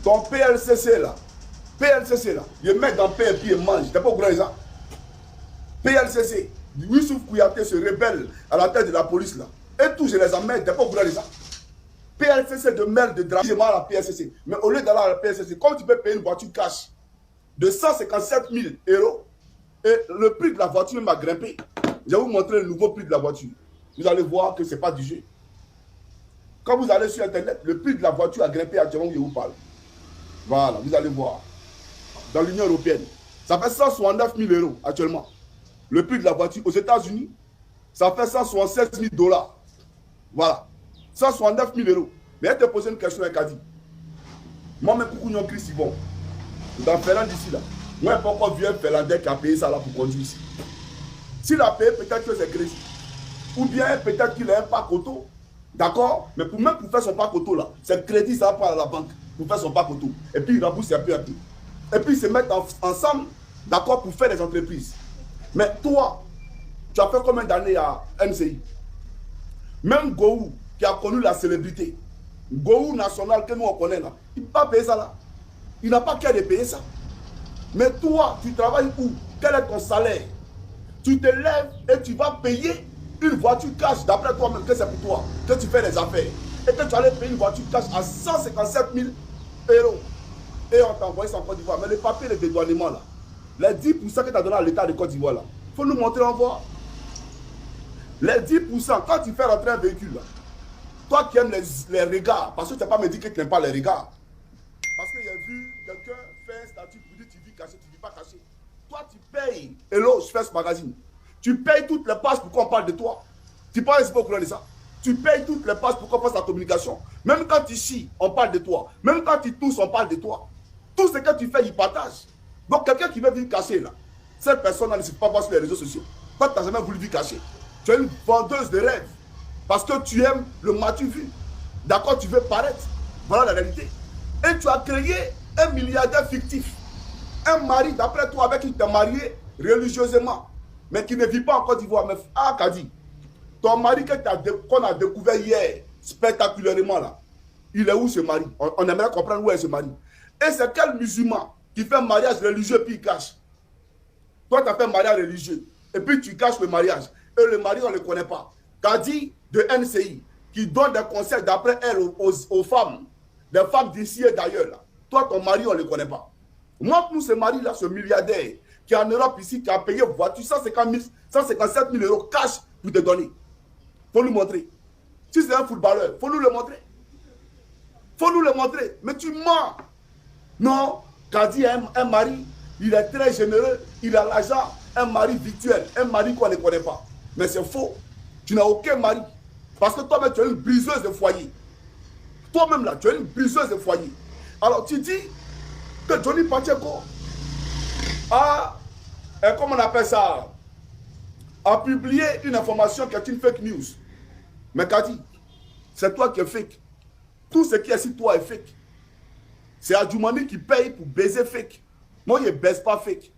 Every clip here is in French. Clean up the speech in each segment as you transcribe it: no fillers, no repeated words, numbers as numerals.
Ton PLCC là, je mets dans pain et puis je mange. T'es pas au courant de ça? PLCC, Youssouf Kouyaté se rebelle à la tête de la police là. Et tout, je les emmène. T'es pas au courant de ça? PLCC de merde, de drame. J'ai mal à la PLCC. Mais au lieu d'aller à la PLCC, comme tu peux payer une voiture cash de 157 000 euros, et le prix de la voiture m'a grimpé. Je vais vous montrer le nouveau prix de la voiture. Vous allez voir que ce n'est pas du jeu. Quand vous allez sur Internet, le prix de la voiture a grimpé actuellement où je vous parle. Voilà, vous allez voir. Dans l'Union européenne, ça fait 169 000 euros actuellement. Le prix de la voiture aux États-Unis, ça fait 176 000 dollars. Voilà. 169 000 euros. Mais elle te pose une question, elle a dit. Moi-même, pour qu'on Chris Yvon, dans Ferland d'ici là, moi, pourquoi vieux Ferlandais qui a payé ça là pour conduire ici? S'il a payé, peut-être que c'est crédit. Ou bien peut-être qu'il a un pack auto. D'accord? Mais même pour faire son pack auto là, c'est crédit, ça va pas à la banque pour faire son pack auto. Et puis il rembourse un peu à peu. Et puis ils se mettent ensemble, d'accord, pour faire des entreprises. Mais toi, tu as fait combien d'années à MCI? Même Gou, qui a connu la célébrité, Gou national que nous on connaît là, il ne peut pas payer ça là. Il n'a pas qu'à de payer ça. Mais toi, tu travailles où? Quel est ton salaire? Tu te lèves et tu vas payer une voiture cash, d'après toi-même que c'est pour toi, que tu fais des affaires. Et que tu allais payer une voiture cash à 157 000 euros. Et on t'a envoyé ça en Côte d'Ivoire. Mais les papiers de dédouanement là, les 10% que tu as donné à l'État de Côte d'Ivoire là, il faut nous montrer en voir. Les 10%, quand tu fais rentrer un véhicule là, toi qui aimes les regards, parce que tu n'as pas me dit que tu n'aimes pas les regards. Parce que j'ai vu quelqu'un faire un statut pour dire tu vis caché, tu ne vis pas caché. Toi, tu payes. Hello, je fais ce magazine. Tu payes toutes les passes pour qu'on parle de toi. Tu parles pas au courant de ça. Tu payes toutes les passes pour qu'on fasse la communication. Même quand tu chies, on parle de toi. Même quand tu tousses, on parle de toi. Tout ce que tu fais, il partage. Donc, quelqu'un qui veut vivre caché, là, cette personne-là ne se peut pas voir sur les réseaux sociaux. Toi, tu n'as jamais voulu vivre caché. Tu es une vendeuse de rêves. Parce que tu aimes le matu vu. D'accord, tu veux paraître. Voilà la réalité. Et tu as créé un milliardaire fictif. Un mari, d'après toi, avec qui tu t'es marié religieusement, mais qui ne vit pas en Côte d'Ivoire. Mais Kadi, ton mari qu'on a découvert hier, spectaculairement là, il est où ce mari? On aimerait comprendre où est ce mari. Et c'est quel musulman qui fait un mariage religieux puis il cache? Toi, tu as fait un mariage religieux et puis tu caches le mariage. Et le mari, on ne le connaît pas. Kadi de NCI, qui donne des conseils d'après elle aux femmes, des femmes d'ici et d'ailleurs. Toi, ton mari, on ne le connaît pas. Montre-nous ce mari-là, ce milliardaire, qui est en Europe ici, qui a payé voiture 157 000 euros cash pour te donner. Il faut nous montrer. Si c'est un footballeur, il faut nous le montrer. Il faut nous le montrer. Mais tu mens. Non, Kadi a un mari, il est très généreux, il a l'argent, un mari virtuel, un mari qu'on ne connaît pas. Mais c'est faux. Tu n'as aucun mari. Parce que toi-même, tu es une briseuse de foyer. Toi-même là, tu es une briseuse de foyer. Alors tu dis que Johnny Pacheco a, comment on appelle ça, a publié une information qui est une fake news. Mais Kadi, c'est toi qui es fake. Tout ce qui est sur toi est fake. C'est Adjoumani qui paye pour baiser fake. Moi, je ne baise pas fake.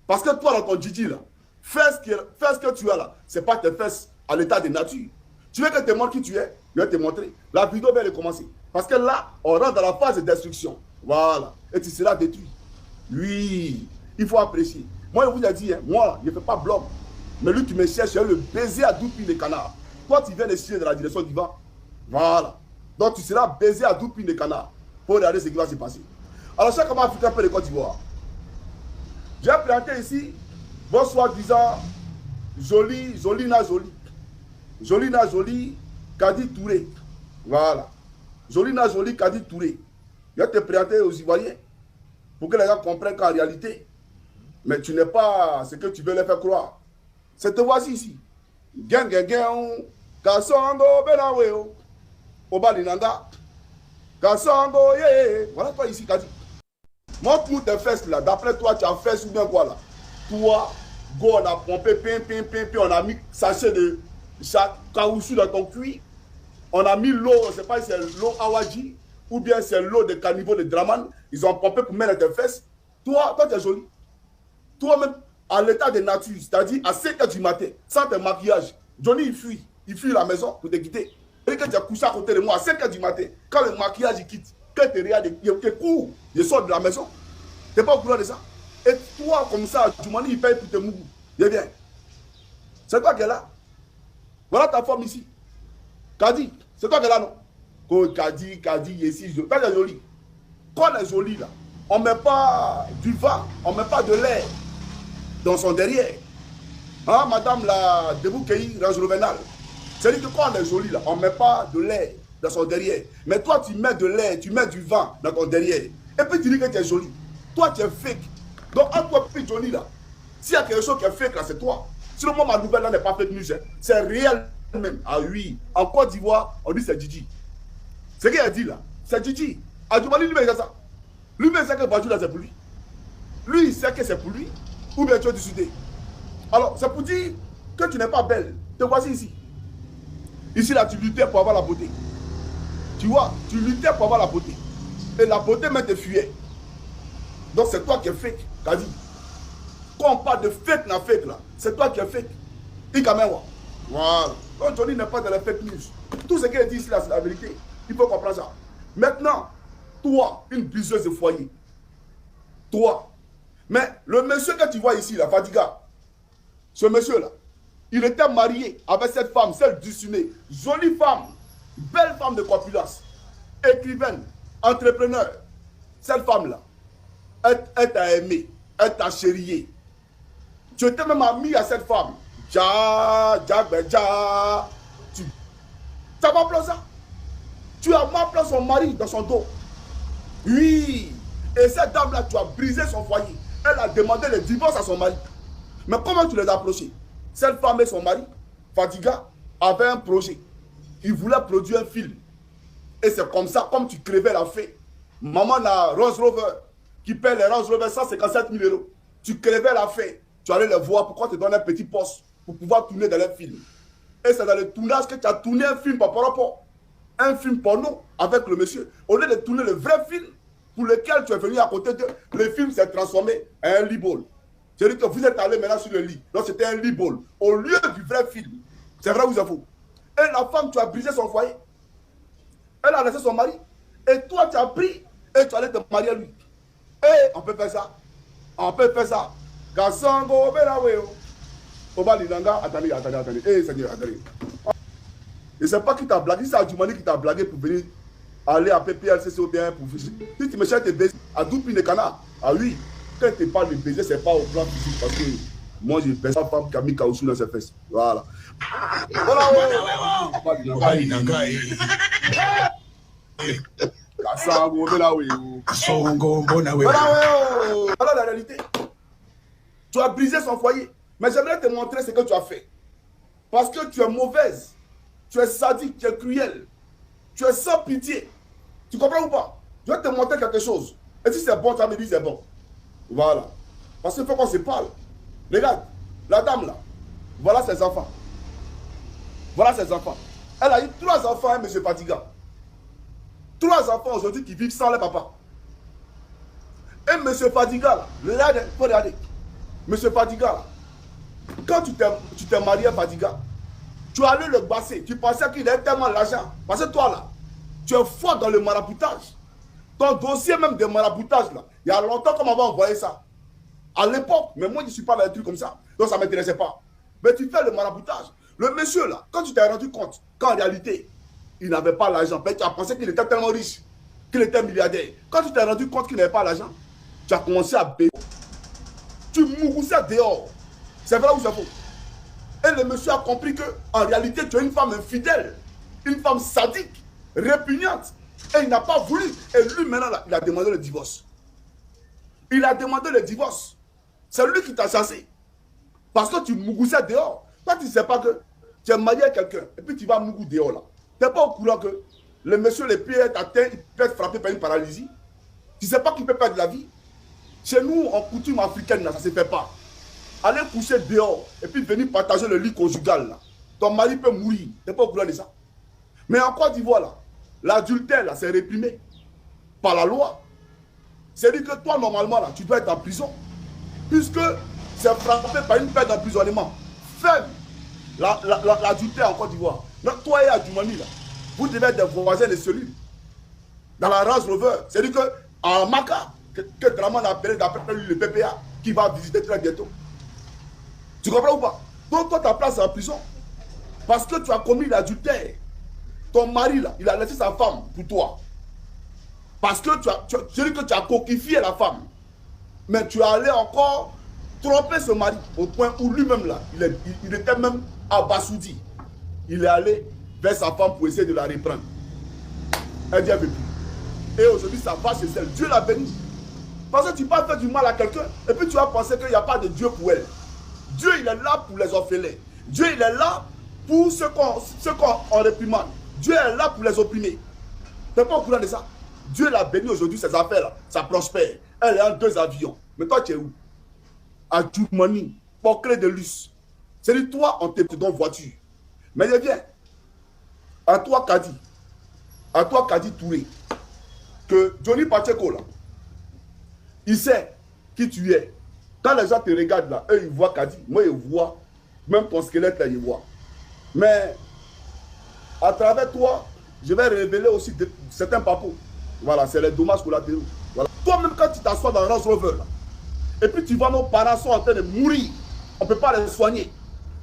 Parce que toi, dans ton Didi, là, fais ce que tu as là. Ce n'est pas tes fesses à l'état de nature. Tu veux que je te montre qui tu es? Je vais te montrer. La vidéo vient de commencer. Parce que là, on rentre dans la phase de destruction. Voilà. Et tu seras détruit. Oui. Il faut apprécier. Moi, je vous ai dit, hein, moi, je ne fais pas blog. Mais lui qui me cherche, je vais le baiser à 12 pieds de canard. Toi, tu viens de chier dans la direction du vent. Voilà. Donc, tu seras baisé à 12 pieds de canard pour regarder ce qui va se passer. Alors, chaque homme africain peut de Côte d'Ivoire. J'ai planté ici, vos soi-disant Jolina Jolie, Kadi Touré. Voilà. Jolina Jolie, Kadi Touré. Je vais te présenter aux Ivoiriens pour que les gens comprennent qu'en réalité, mais tu n'es pas ce que tu veux les faire croire. C'est te voici ici. Kasongo Benaweo. Obalinanda. Kasongo ye. Voilà toi ici, Kadi. Montre-nous tes fesses là. D'après toi, tu as fait ou bien quoi là? Toi, go, on a pompé, on a mis sachet de caoutchouc dans ton cuir. On a mis l'eau, je ne sais pas si c'est l'eau Awaji ou bien c'est l'eau de caniveau de Draman. Ils ont pompé pour mettre tes fesses. Toi, tu es joli. Toi-même, à l'état de nature, c'est-à-dire à 5 h du matin, sans tes maquillages. Johnny, il fuit la maison pour te quitter. Et que tu as couché à côté de moi à 5 h du matin, quand le maquillage il quitte. que tu regardes, que cours, je sors de la maison. Tu n'es pas au courant de ça. Et toi, comme ça, tu m'en dis, il paye pour te mourir. Je viens. C'est toi qui es là. Voilà ta femme ici. Kadi, c'est toi qui es là, non? Kadi, ici, quand elle est jolie. Quand elle est jolie, là, on ne met pas du vin, on ne met pas de lait dans son derrière. Hein, madame la Deboukéi Rangelovenal. C'est-à-dire que quand elle est jolie, là, on ne met pas de lait dans son derrière. Mais toi, tu mets de lait, tu mets du vin dans ton derrière. Et puis tu dis que tu es jolie. Toi, tu es fake. Donc, entre toi et jolie, là, s'il y a quelque chose qui est fake, là, c'est toi. Sinon, moi, ma nouvelle, là, n'est pas fake news. Hein. C'est réel même. Ah oui. En Côte d'Ivoire, on dit c'est Djidji. Ce qu'il a dit, là, c'est Djidji. Adjoumani, lui-même, c'est ça. Lui-même, sait que Badjou, là, c'est pour lui. Lui, il sait que c'est pour lui. Ou bien tu as décidé. Alors, c'est pour dire que tu n'es pas belle. Te voici ici. Ici, là, tu luttais pour avoir la beauté. Tu vois, tu luttais pour avoir la beauté. Et la beauté même te fuyait. Donc, c'est toi qui es fake, t'as dit. Quand on parle de fake, na fake, là, c'est toi qui es fake. Il quand même, voilà. Donc, Johnny n'est pas dans la fake news. Tout ce qu'il dit ici, là, c'est la vérité. Il faut comprendre ça. Maintenant, toi, une briseuse de foyer. Toi. Mais le monsieur que tu vois ici, la Fadiga, ce monsieur-là, il était marié avec cette femme, celle d'Ussuné, jolie femme, belle femme de corpulence, écrivaine, entrepreneur. Cette femme-là, elle t'a aimé, elle t'a chéri. Tu étais même ami à cette femme. Tu as pas appelé ça? Tu as appelé son mari dans son dos. Oui. Et cette dame-là, tu as brisé son foyer. Elle a demandé le divorce à son mari. Mais comment tu les as approchés? Cette femme et son mari, Fadiga, avaient un projet. Ils voulaient produire un film. Et c'est comme ça, comme tu crevais la fée. Maman la Range Rover, qui paie les Range Rover 157 000 €. Tu crevais la fée. Tu allais les voir. Pourquoi te donner un petit poste pour pouvoir tourner dans les films? Et c'est dans le tournage que tu as tourné un film par rapport. Un film porno avec le monsieur. Au lieu de tourner le vrai film pour lequel tu es venu à côté de, le film s'est transformé en un lit-ball. C'est-à-dire que vous êtes allé maintenant sur le lit. Donc c'était un lit-ball. Au lieu du vrai film. C'est vrai ou c'est faux? Et la femme, tu as brisé son foyer. Elle a laissé son mari. Et toi, tu as pris et tu allais te marier à lui. Et on peut faire ça. On peut faire ça. Gassango, Benaweo. Oba Lilanga, attendez. Eh, Seigneur, attendez. Et c'est pas qui t'a blagué, c'est Adjoumani qui t'a blagué pour venir aller à PPLCC ou bien pour... Si tu me cherches tes baisers, à Doupine de Cana, ah oui, quand tu parles de baiser, c'est pas au plan physique parce que moi, je baisse pas femme qui a mis caoutchouc dans ses fesses. Voilà. Voilà, voilà la réalité. Tu as brisé son foyer. Mais j'aimerais te montrer ce que tu as fait. Parce que tu es mauvaise. Tu es sadique, tu es cruel. Tu es sans pitié. Tu comprends ou pas? Je vais te montrer quelque chose. Et si c'est bon, tu vas me dire c'est bon. Voilà. Parce qu'il faut qu'on se parle. Regarde, la dame là. Voilà ses enfants. Voilà ses enfants. Elle a eu 3 enfants, hein, M. Fadiga. 3 enfants aujourd'hui qui vivent sans les papas. Et M. Fadiga là, regardez. M. Fadiga là, quand tu t'es marié à Fadiga, tu allais le basser. Tu pensais qu'il avait tellement d'argent. Parce que toi là, tu es fort dans le maraboutage. Ton dossier même de maraboutage là, il y a longtemps qu'on m'avait envoyé ça. À l'époque, mais moi je ne suis pas dans les trucs comme ça. Donc ça ne m'intéressait pas. Mais tu fais le maraboutage. Le monsieur là, quand tu t'es rendu compte qu'en réalité, il n'avait pas l'argent, tu as pensé qu'il était tellement riche, qu'il était milliardaire. Quand tu t'es rendu compte qu'il n'avait pas l'argent, tu as commencé à payer. Tu mouroussais dehors. C'est vrai ou c'est faux? Et le monsieur a compris qu'en réalité, tu es une femme infidèle, une femme sadique, répugnante. Et il n'a pas voulu. Et lui, maintenant, là, il a demandé le divorce. Il a demandé le divorce. C'est lui qui t'a chassé. Parce que tu mougoussais dehors. Toi, tu ne sais pas que tu es marié à quelqu'un. Et puis tu vas mougou dehors là. Tu n'es pas au courant que le monsieur, le pied est atteint, il peut être frappé par une paralysie. Tu ne sais pas qu'il peut perdre la vie. Chez nous, en coutume africaine, là, ça ne se fait pas. Aller coucher dehors et puis venir partager le lit conjugal là. Ton mari peut mourir. Tu n'es pas au courant de ça. Mais en Côte d'Ivoire là, l'adultère là, c'est réprimé par la loi. C'est-à-dire que toi, normalement là, tu dois être en prison. Puisque c'est frappé par une peine d'emprisonnement ferme. L'adultère en Côte d'Ivoire. Donc toi et Adjoumani là, vous devez être des voisins de celui. dans la Range Rover. C'est-à-dire qu'en Maca, que Draman a appelé d'après lui le PPA, qui va visiter très bientôt. Tu comprends ou pas? Donc toi, ta place est en prison. Parce que tu as commis l'adultère. Ton mari, là, il a laissé sa femme pour toi. Parce que tu as coquifié la femme. Mais tu es allé encore tromper ce mari au point où lui-même, là, il était même abasourdi. Il est allé vers sa femme pour essayer de la reprendre. Elle dit, elle veut plus. Et aujourd'hui, ça va chez elle. Dieu l'a béni. Parce que tu vas faire du mal à quelqu'un et puis tu vas penser qu'il n'y a pas de Dieu pour elle. Dieu, il est là pour les orphelins. Dieu, il est là pour ceux qu'on réprimande. Dieu est là pour les opprimer. Tu n'es pas au courant de ça? Dieu l'a béni aujourd'hui, ses affaires-là. Ça prospère. Elle est en 2 avions. Mais toi, tu es où? À Djoumani, pour clé de luxe. C'est-à-dire, toi, on te donne voiture. Mais je viens. À toi, Kadi Touré, que Johnny Pacheco, là, il sait qui tu es. Quand les gens te regardent là, eux, ils voient Kadi. Moi, ils voient. Même ton squelette là, ils voient. Mais, à travers toi, je vais révéler aussi certains papos. Voilà, c'est les dommages collatéraux. Voilà. Toi-même, quand tu t'assois dans le Range Rover, là, et puis tu vois nos parents sont en train de mourir, on ne peut pas les soigner.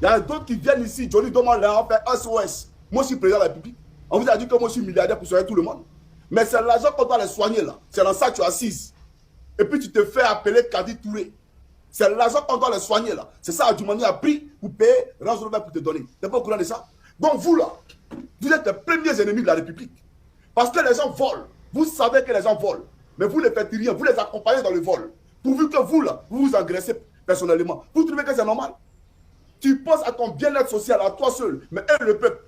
Il y a d'autres qui viennent ici, Johnny demande leur fait SOS. Moi, je suis président de la République. On vous a dit que moi, je suis milliardaire pour soigner tout le monde. Mais c'est l'argent qu'on doit les soigner là. C'est dans ça que tu es assise. Et puis tu te fais appeler Kadi Touré. C'est l'argent qu'on doit les soigner là. C'est ça, Adjoumani a pris pour payer Range Rover pour te donner. Tu n'es pas au courant de ça? Donc vous là, vous êtes les premiers ennemis de la République. Parce que les gens volent. Vous savez que les gens volent. Mais vous ne faites rien. Vous les accompagnez dans le vol. Pourvu que vous là, vous vous agressez personnellement. Vous trouvez que c'est normal? Tu penses à ton bien-être social, à toi seul. Mais elle, le peuple.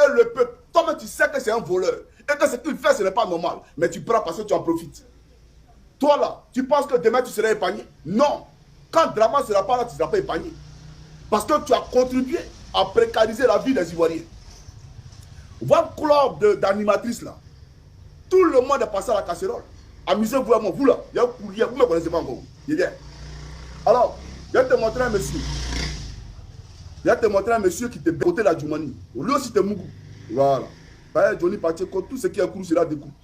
Elle, le peuple. Toi-même, tu sais que c'est un voleur. Et que ce qu'il fait, ce n'est pas normal. Mais tu prends parce que tu en profites. Toi là, tu penses que demain tu seras épargné? Non. Quand Draman ne sera pas là, tu ne seras pas épargné. Parce que tu as contribué à précariser la vie des Ivoiriens. Votre club d'animatrices là, tout le monde est passé à la casserole. Amusez-vous à moi, vous là, il y a un courrier, vous ne me connaissez pas encore. Alors, je vais te montrer un monsieur. Je vais te montrer un monsieur qui te côté la Djoumani. Lui aussi, t'es Mougou. Voilà. Bah, Johnny Pacheco, tout ce qui a couru, c'est là des coups.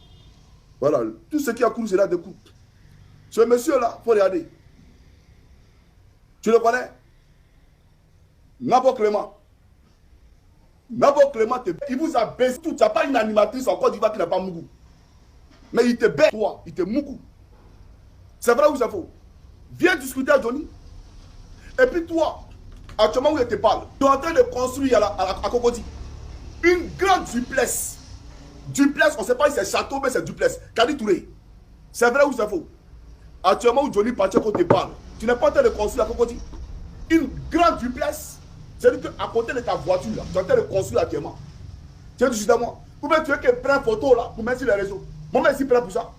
Voilà. Tout ce qui a couru, c'est là des coups. Ce monsieur-là, il faut regarder. Tu le connais? Nabo Clément. Nabo Clément, il vous a baissé tout. Tu n'as pas une animatrice en Côte d'Ivoire qui n'a pas Mougou. Mais il te baisse, toi. Il te Mougou. C'est vrai ou c'est faux? Viens discuter à Johnny. Et puis toi, actuellement où il te parle, tu es en train de construire à Cocody une grande duplex. Duplex, on ne sait pas si c'est château, mais c'est duplex. Kadi Touré. C'est vrai ou c'est faux? Actuellement où Johnny Pacheco te parle, tu n'es pas en train de construire à Cocody une grande duplex. C'est-à-dire qu'à côté de ta voiture, là, tu es en train de construire actuellement. Tu es juste à moi. Ou bien tu veux que prenne photo là pour mettre sur les réseaux. Moi, je suis prêt pour ça.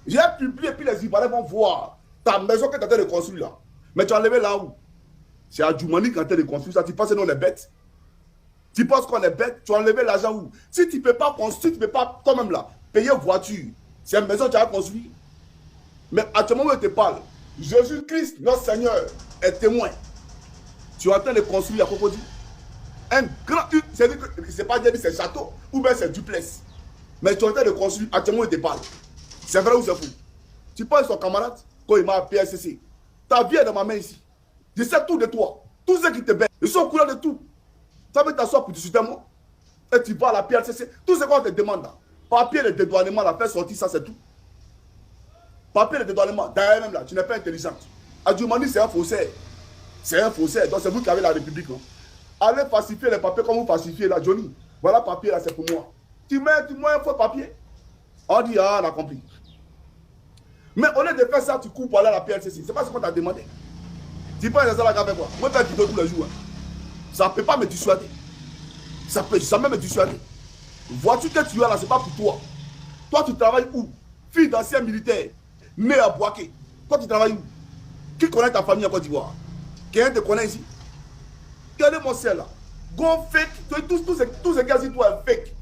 J'ai publié et puis les Ivoiriens vont voir ta maison que tu es en train de construire là. Mais tu as enlevé là où? C'est à Djoumani qui est en train de construire ça. Tu penses que nous on est bêtes? Tu penses qu'on est bêtes? Tu as enlevé l'argent où? Si tu ne peux pas construire, tu ne peux pas quand même là payer voiture. C'est une maison que tu as construit. Mais actuellement où je te parle, Jésus-Christ, notre Seigneur, est témoin. Tu es en train de construire à Cocody un grand. C'est pas dire que c'est château ou bien c'est duplex. Mais tu es en train de construire actuellement où je te parle. C'est vrai ou c'est faux? Tu penses son camarade quand il m'a appelé PSCC. Ta vie est dans ma main ici. Je sais tout de toi. Tout ce qui te baisse. Je suis au courant de tout. Tu veux t'asseoir pour discuter moi. Et tu vas à la PLCC. Tout ce qu'on te demande là. Papier de dédouanement, la faire sortir, ça c'est tout. Papier de dédouanement, derrière même là, tu n'es pas intelligente. Adjoumani, c'est un faussaire. C'est un faussaire. Donc c'est vous qui avez la République. Hein. Allez falsifier les papiers comme vous falsifiez là, Johnny. Voilà papier là, c'est pour moi. Tu mets un faux papier. On dit, ah, on a compris. Mais au lieu de faire ça, tu cours pour aller à la PLCC. C'est pas ce qu'on t'a demandé. Tu prends les la avec quoi? Moi, je fais vidéo tous les jours. Hein. Ça ne peut pas me dissuader. Ça peut jamais me dissuader. Voiture que tu as là, ce n'est pas pour toi. Toi, tu travailles où? Fille d'ancien militaire, né à Boaké. Toi, tu travailles où? Qui connaît ta famille en Côte d'Ivoire? Quelqu'un te connaît ici? Regardez mon ciel là. Go fake. Tous ces gars-ci, toi, fake.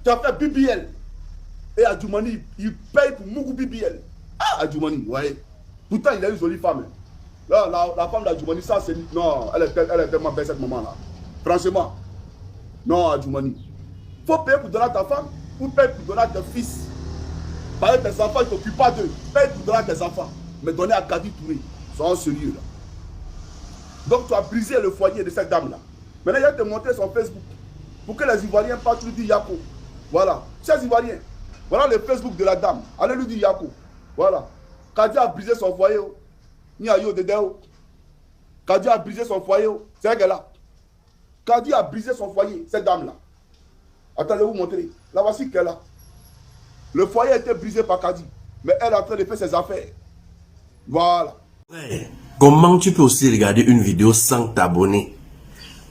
Tu as fait BBL. Et Adjoumani, il paye pour Mougou BBL. Ah, Adjoumani, ouais. Pourtant, il a une jolie femme. Là, la femme d'Adjoumani, ça c'est... Non, elle est tellement belle cette maman-là. Franchement. Non, Adjoumani. Il faut payer pour donner à ta femme. Ou paye pour donner à tes fils. Par exemple, tes enfants, ne t'occupent pas d'eux. Paye pour donner à tes enfants. Mais donner à Kadi Touré. Sois sérieux là. Donc tu as brisé le foyer de cette dame là. Maintenant, il va te montrer son Facebook. Pour que les Ivoiriens partent lui dire Yako. Voilà. Chers Ivoiriens, voilà le Facebook de la dame. Allez lui dire Yako. Voilà. Kadi a brisé son foyer. Ni a yo de deo. Kadi a brisé son foyer. C'est elle là. Kadi a brisé son foyer, cette dame là. Attendez, vous montrer. La voici qu'elle a. Le foyer a été brisé par Kadi. Mais elle est en train de faire ses affaires. Voilà. Ouais. Comment tu peux aussi regarder une vidéo sans t'abonner?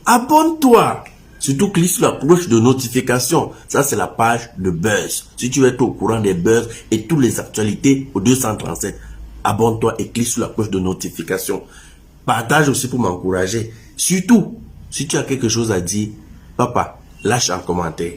Abonne-toi. Surtout clique sur la cloche de notification. Ça, c'est la page de Buzz. Si tu veux être au courant des buzz et toutes les actualités au 237, abonne-toi et clique sur la cloche de notification. Partage aussi pour m'encourager. Surtout, si tu as quelque chose à dire, papa, lâche un commentaire.